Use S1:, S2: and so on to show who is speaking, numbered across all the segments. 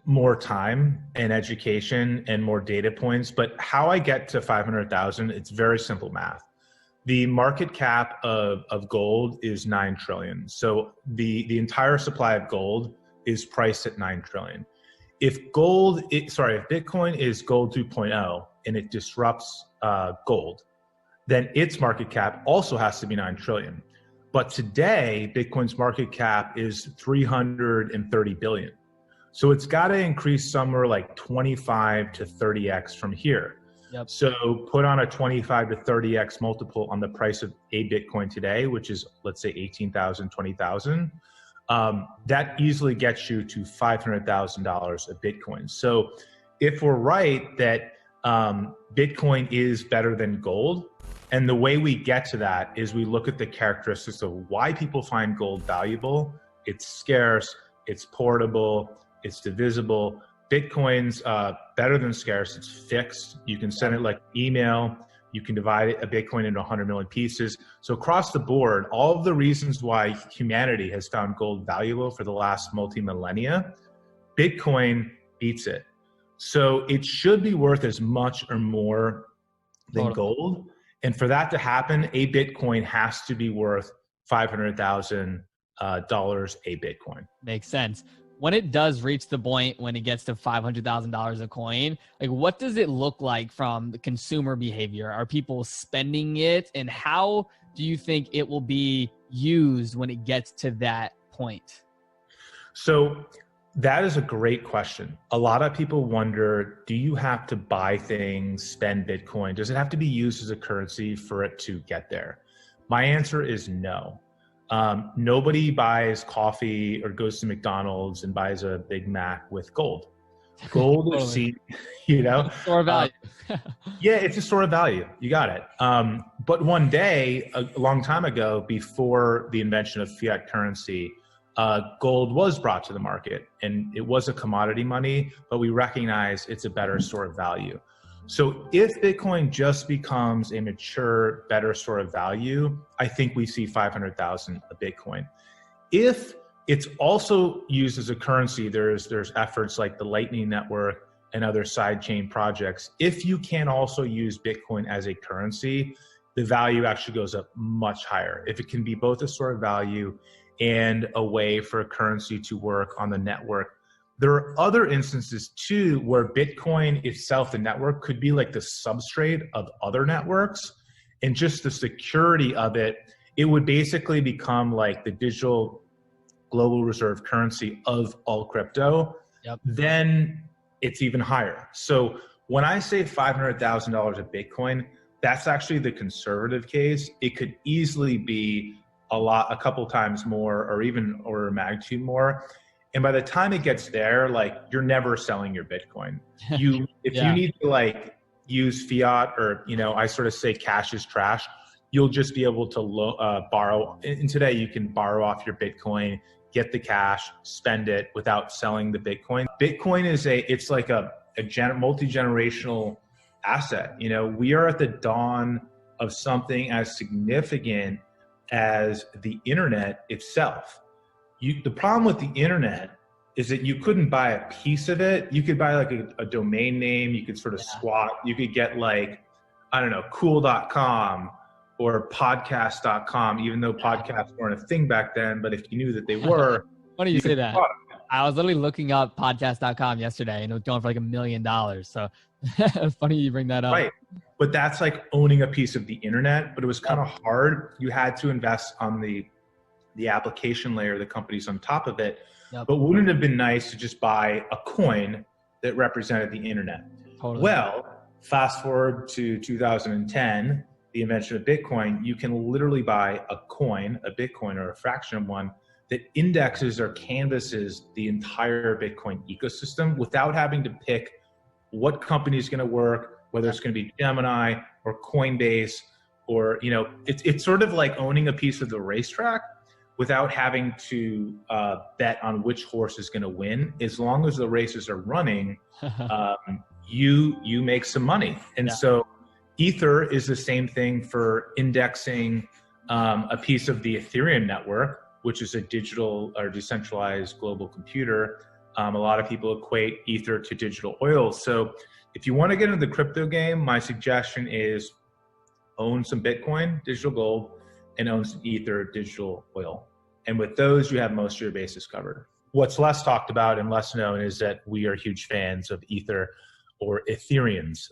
S1: more time and education and more data points. But how I get to 500,000, it's very simple math. The market cap of gold is 9 trillion. So the entire supply of gold is priced at 9 trillion. If Bitcoin is gold 2.0 and it disrupts gold, then its market cap also has to be 9 trillion. But today, Bitcoin's market cap is 330 billion. So it's got to increase somewhere like 25 to 30x from here.
S2: Yep.
S1: So put on a 25 to 30x multiple on the price of a Bitcoin today, which is, let's say, 18,000, 20,000. That easily gets you to $500,000 a Bitcoin. So if we're right that Bitcoin is better than gold, and the way we get to that is we look at the characteristics of why people find gold valuable. It's scarce, it's portable, it's divisible. Bitcoin's better than scarce, it's fixed. You can send it like email. You can divide a Bitcoin into 100 million pieces. So across the board, all of the reasons why humanity has found gold valuable for the last multi-millennia, Bitcoin beats it. So it should be worth as much or more than gold. And for that to happen, a Bitcoin has to be worth $500,000 a Bitcoin.
S2: Makes sense. When it does reach the point when it gets to $500,000 a coin, like what does it look like from the consumer behavior? Are people spending it? And how do you think it will be used when it gets to that point?
S1: So that is a great question. A lot of people wonder, do you have to buy things, spend Bitcoin? Does it have to be used as a currency for it to get there? My answer is no. Nobody buys coffee or goes to McDonald's and buys a Big Mac with gold. Gold is seen,
S2: store of value.
S1: Yeah, it's a store of value. You got it. But one day, a long time ago, before the invention of fiat currency, gold was brought to the market, and it was a commodity money, but we recognize it's a better store of value. So if Bitcoin just becomes a mature, better store of value, I think we see 500,000 a Bitcoin. If it's also used as a currency, there's efforts like the Lightning Network and other sidechain projects. If you can also use Bitcoin as a currency, the value actually goes up much higher. If it can be both a store of value and a way for a currency to work on the network. There are other instances too where Bitcoin itself, the network, could be like the substrate of other networks, and just the security of it, it would basically become like the digital global reserve currency of all crypto.
S2: Yep.
S1: Then it's even higher. So when I say $500,000 a Bitcoin, that's actually the conservative case. It could easily be a couple times more, or even order of magnitude more. And by the time it gets there, like, you're never selling your Bitcoin. If you need to like use fiat, or, I sort of say cash is trash, you'll just be able to borrow. And today you can borrow off your Bitcoin, get the cash, spend it without selling the Bitcoin. Bitcoin is it's like a multi-generational asset. We are at the dawn of something as significant as the internet itself. The problem with the internet is that you couldn't buy a piece of it. You could buy like a domain name. You could sort of squat. You could get like, I don't know, cool.com or podcast.com, even though podcasts weren't a thing back then. But if you knew that they were.
S2: Funny you say that. I was literally looking up podcast.com yesterday, and it was going for like $1 million. So funny you bring that up.
S1: Right. But that's like owning a piece of the internet. But it was kind of hard. You had to invest on the application layer, the companies on top of it.
S2: Yep.
S1: But wouldn't it have been nice to just buy a coin that represented the internet?
S2: Totally.
S1: Well, fast forward to 2010, the invention of Bitcoin, you can literally buy a coin, a Bitcoin or a fraction of one, that indexes or canvases the entire Bitcoin ecosystem without having to pick what company is going to work, whether it's going to be Gemini or Coinbase, or, it's sort of like owning a piece of the racetrack without having to bet on which horse is going to win. As long as the races are running, you make some money. And so Ether is the same thing for indexing a piece of the Ethereum network, which is a digital or decentralized global computer. A lot of people equate Ether to digital oil. So if you want to get into the crypto game, my suggestion is own some Bitcoin, digital gold, and own some Ether, digital oil. And with those, you have most of your bases covered. What's less talked about and less known is that we are huge fans of Ether, or Ethereans,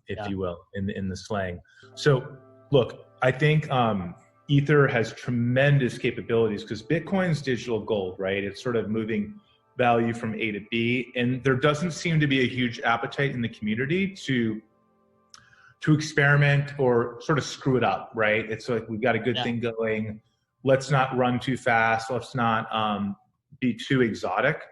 S1: if you will, in the slang. So look, I think Ether has tremendous capabilities because Bitcoin's digital gold, right? It's sort of moving value from A to B. And there doesn't seem to be a huge appetite in the community to experiment or sort of screw it up, right? It's like, we've got a good thing going. Let's not run too fast. Let's not be too exotic.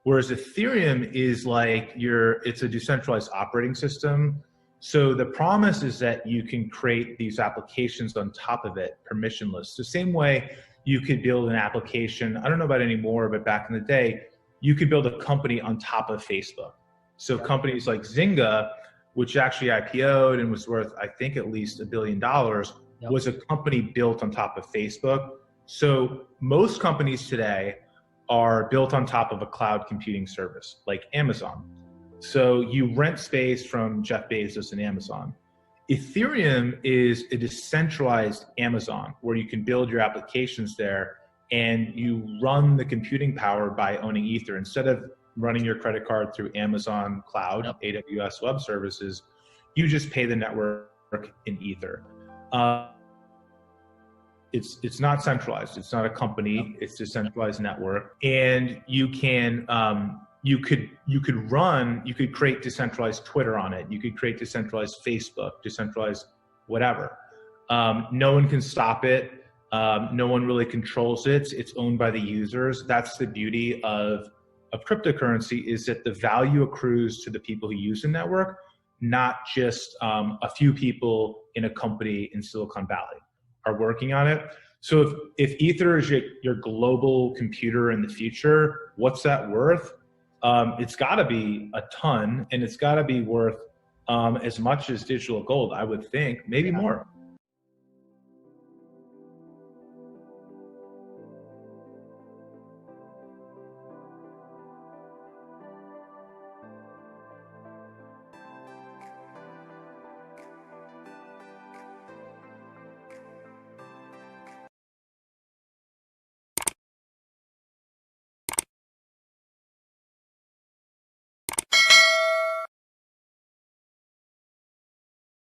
S1: Whereas Ethereum is like it's a decentralized operating system. So the promise is that you can create these applications on top of it, permissionless. The same way you could build an application, I don't know about anymore, but back in the day, you could build a company on top of Facebook. So companies like Zynga, which actually IPO'd and was worth, I think, at least $1 billion, was a company built on top of Facebook. So most companies today are built on top of a cloud computing service like Amazon. So you rent space from Jeff Bezos and Amazon. Ethereum is a decentralized Amazon where you can build your applications there and you run the computing power by owning Ether. Instead of running your credit card through Amazon Cloud, AWS Web Services, you just pay the network in Ether. It's not centralized. It's not a company. It's a decentralized network, and you can you could create decentralized Twitter on it. You could create decentralized Facebook, decentralized whatever. No one can stop it. No one really controls it. It's owned by the users. That's the beauty of cryptocurrency, is that the value accrues to the people who use the network, not just a few people in a company in Silicon Valley are working on it. So if Ether is your global computer in the future, what's that worth? It's got to be a ton, and it's got to be worth as much as digital gold, I would think, maybe more.